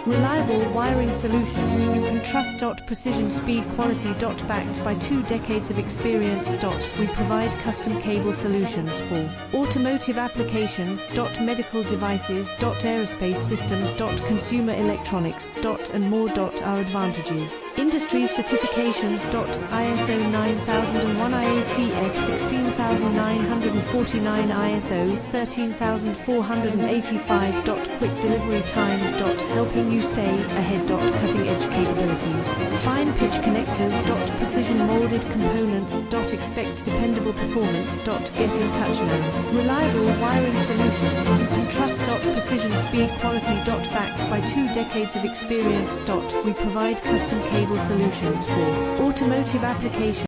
Reliable wiring solutions you can trust. Precision, speed, quality. Backed by 2 decades of experience. We provide custom cable solutions for automotive applications. Medical devices. Aerospace systems. Consumer electronics. And more. Our advantages: industry certifications. ISO 9001, I-PEX 16949, ISO 13485. Quick delivery times. Helping you stay ahead. Cutting edge capabilities. Fine pitch connectors. Precision molded components. Expect dependable performance. Get in touch now. Reliable wiring solutions you can trust. Precision, speed, quality. Backed by 2 decades of experience. We provide custom cable solutions for automotive applications.